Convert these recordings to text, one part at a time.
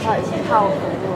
它已经泡服务。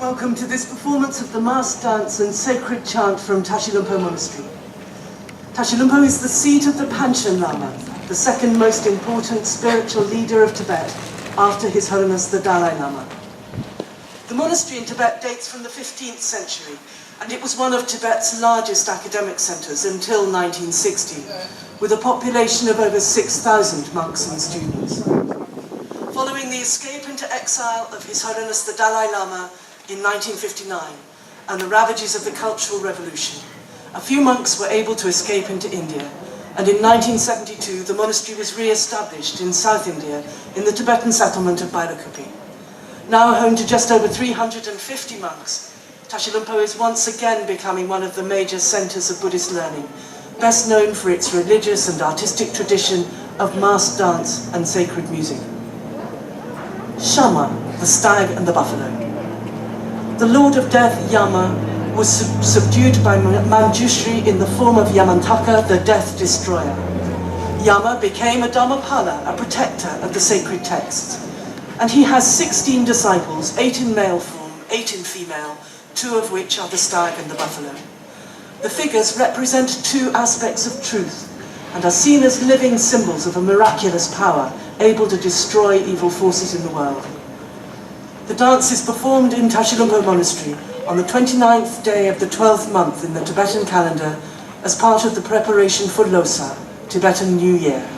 Welcome to this performance of the mass dance and sacred chant from Tashilhunpo Monastery. Tashilhunpo is the seat of the Panchen Lama, the second most important spiritual leader of Tibet, after His Holiness the Dalai Lama. The monastery in Tibet dates from the 15th century, and it was one of Tibet's largest academic centres until 1960, with a population of over 6,000 monks and students. Following the escape into exile of His Holiness the Dalai Lama in 1959 and the ravages of the Cultural Revolution, a few monks were able to escape into India, and in 1972 the monastery was re-established in South India in the Tibetan settlement of Bailakupi. Now home to just over 350 monks, Tashi Lhunpo is once again becoming one of the major centres of Buddhist learning, best known for its religious and artistic tradition of masked dance and sacred music. Shama, the stag and the buffalo. The Lord of Death, Yama, was subdued by Manjushri in the form of Yamantaka, the Death Destroyer. Yama became a Dharmapala, a protector of the sacred texts, and he has 16 disciples, 8 in male form, 8 in female, 2 of which are the stag and the buffalo. The figures represent 2 aspects of truth and are seen as living symbols of a miraculous power able to destroy evil forces in the world. The dance is performed in Tashi Lhunpo Monastery on the 29th day of the 12th month in the Tibetan calendar as part of the preparation for Losar, Tibetan New Year.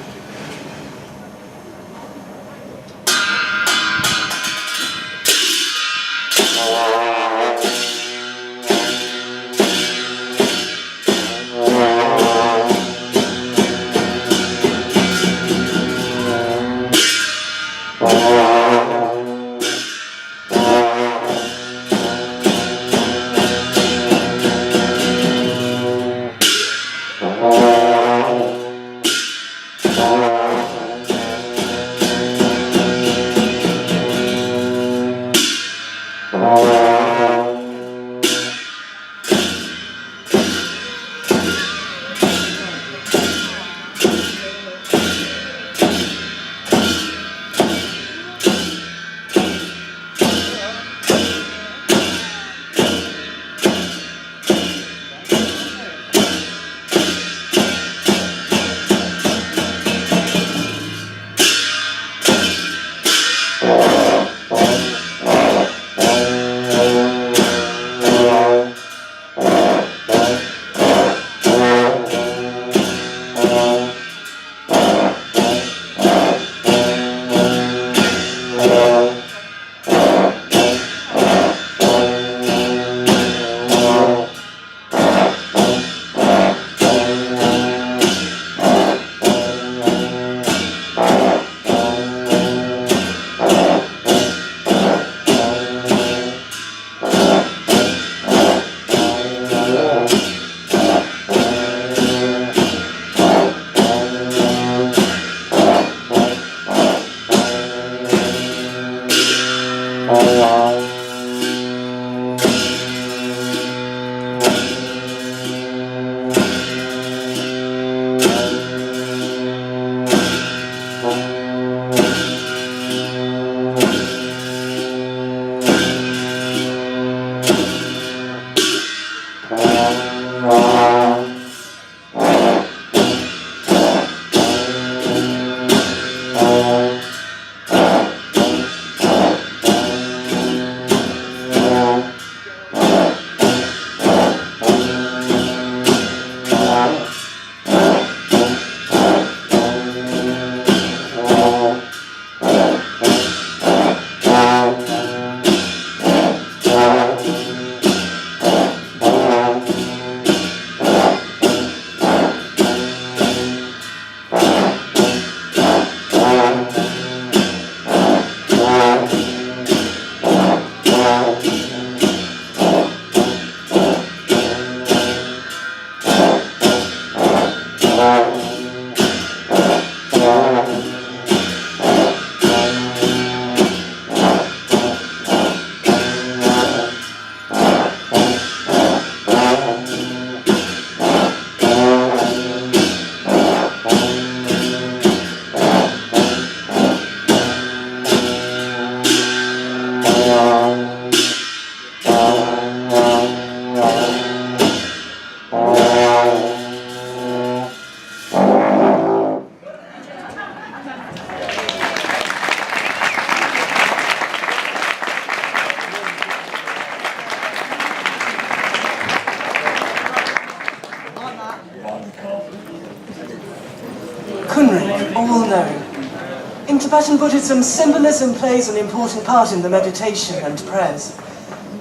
Kunrik, all knowing. In Tibetan Buddhism, symbolism plays an important part in the meditation and prayers.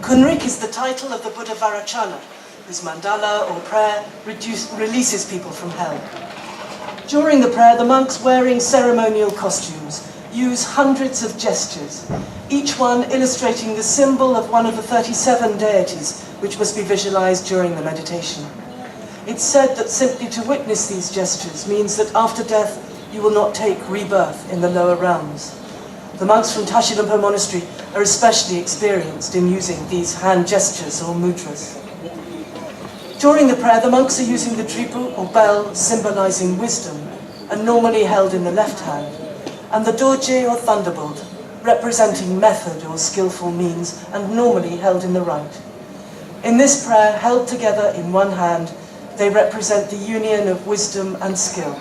Kunrik is the title of the Buddha Varachana, whose mandala or prayer releases people from hell. During the prayer, the monks wearing ceremonial costumes use hundreds of gestures, each one illustrating the symbol of one of the 37 deities which must be visualized during the meditation. It's said that simply to witness these gestures means that after death you will not take rebirth in the lower realms. The monks from Tashi Lhompo Monastery are especially experienced in using these hand gestures or mudras. During the prayer, the monks are using the dripu or bell symbolizing wisdom and normally held in the left hand, and the doje or thunderbolt representing method or skillful means and normally held in the right. In this prayer, held together in one hand, they represent the union of wisdom and skill.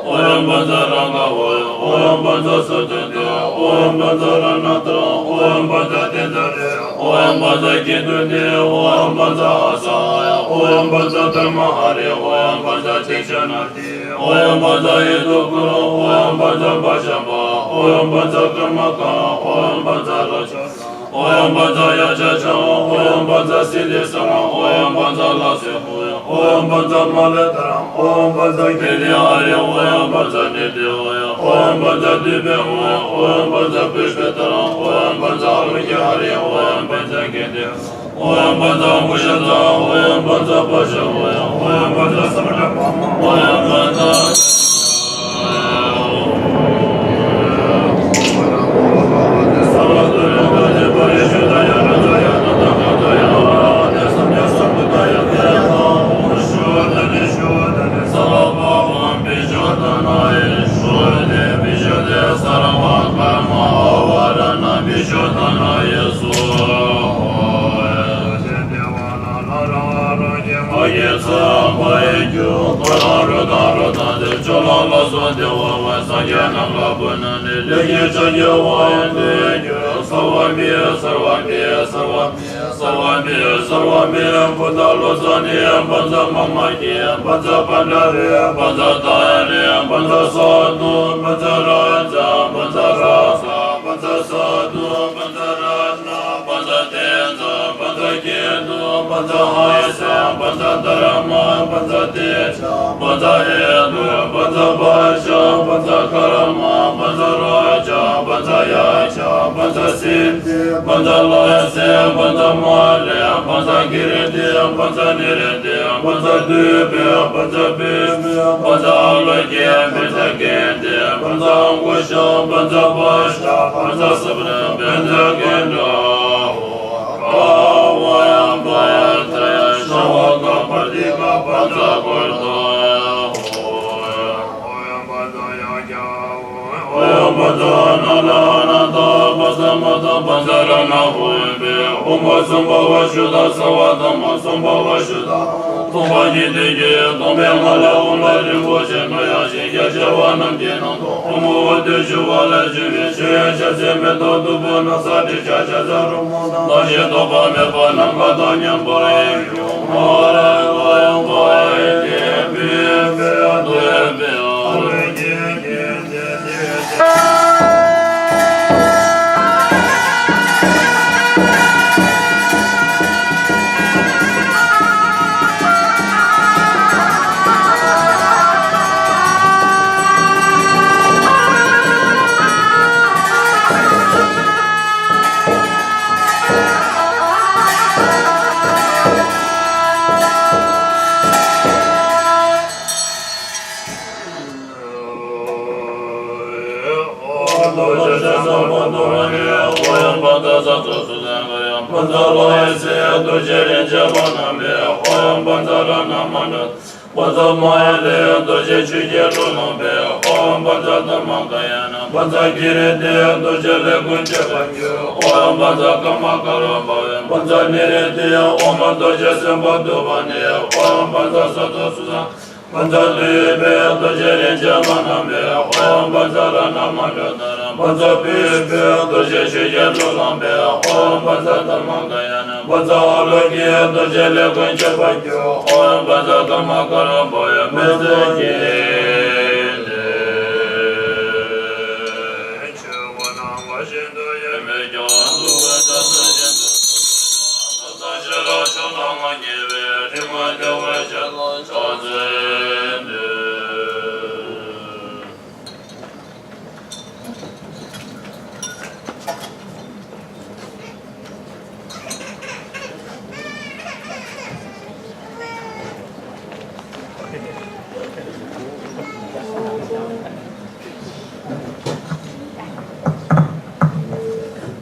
Om Bandaranga, Om Bandasatende, Om Bandaranatra, Om Bandadendare, Om Bandakidune, Om Bandasaya, Om Bandatamahari, Om Bandatishanati, Om Bandayedukura, Om Bandabashama, Om Bandakamaka, Om Bandaracha. Om Bandaya Jaja, Om Bandasidisara, Om Bandalase, Om Bandamalatra, Om Bandakidiyari, Om Bandadidiyaya, Om Bandadibe, Om Bandapishpetara, Om Bandalmikari, Om Bandakidiyaya, Om Bandamushata, Om Bandapasha, Om Bandasamrapa, Om Bandasaya.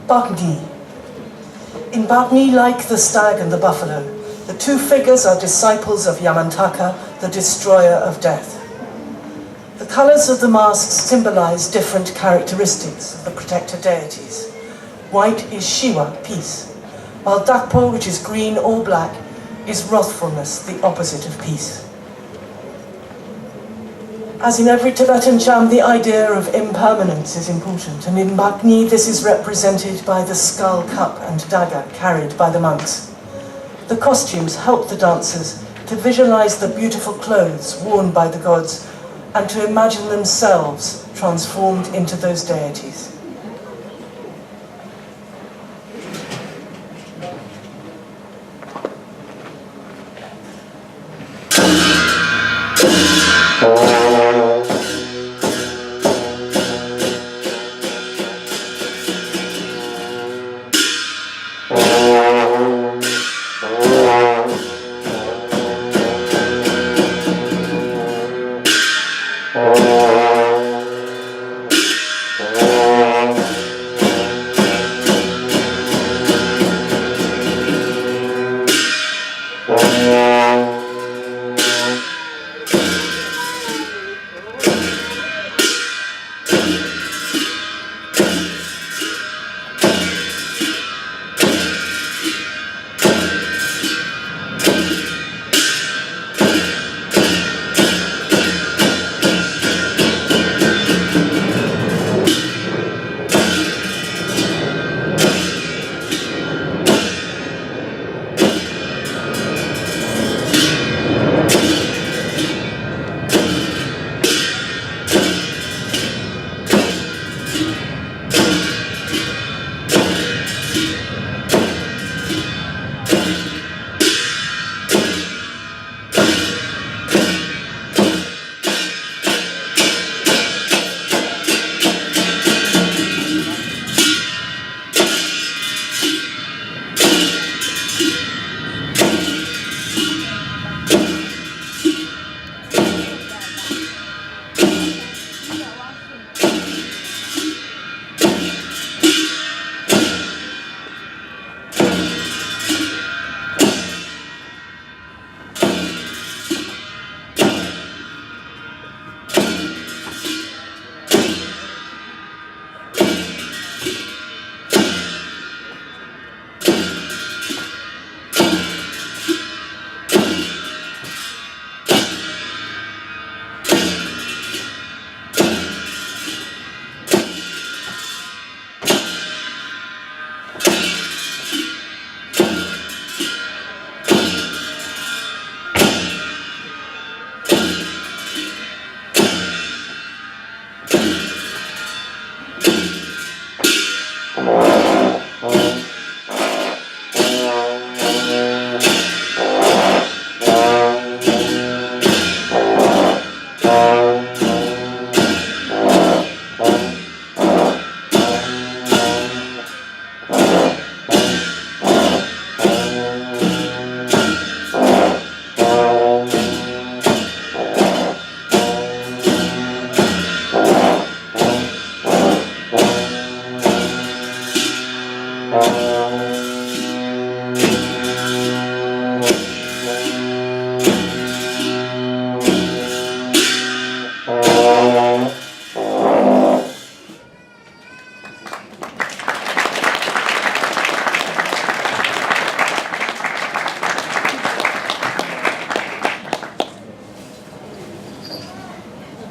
Bagni. In Bagni, like the stag and the buffalo, the two figures are disciples of Yamantaka, the destroyer of death. The colours of the masks symbolize different characteristics of the protector deities. White is Shiva, peace, while Dakpo, which is green or black, is wrathfulness, the opposite of peace. As in every Tibetan chant, the idea of impermanence is important, and in Bhakni this is represented by the skull, cup and dagger carried by the monks. The costumes help the dancers to visualize the beautiful clothes worn by the gods and to imagine themselves transformed into those deities.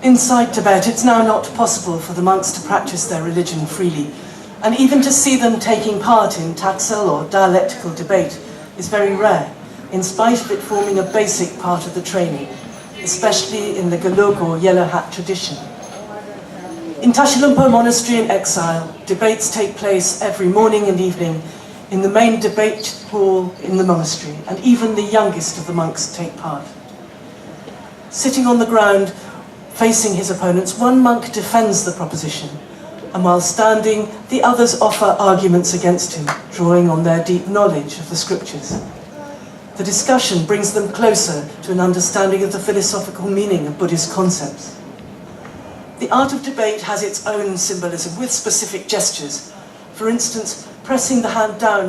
Inside Tibet, it's now not possible for the monks to practice their religion freely, and even to see them taking part in taxel or dialectical debate is very rare, in spite of it forming a basic part of the training, especially in the Galuk or Yellow Hat tradition. In Tashilumpo Monastery in exile, debates take place every morning and evening in the main debate hall in the monastery, and even the youngest of the monks take part. Sitting on the ground, facing his opponents, one monk defends the proposition, and while standing, the others offer arguments against him, drawing on their deep knowledge of the scriptures. The discussion brings them closer to an understanding of the philosophical meaning of Buddhist concepts. The art of debate has its own symbolism with specific gestures. For instance, pressing the hand down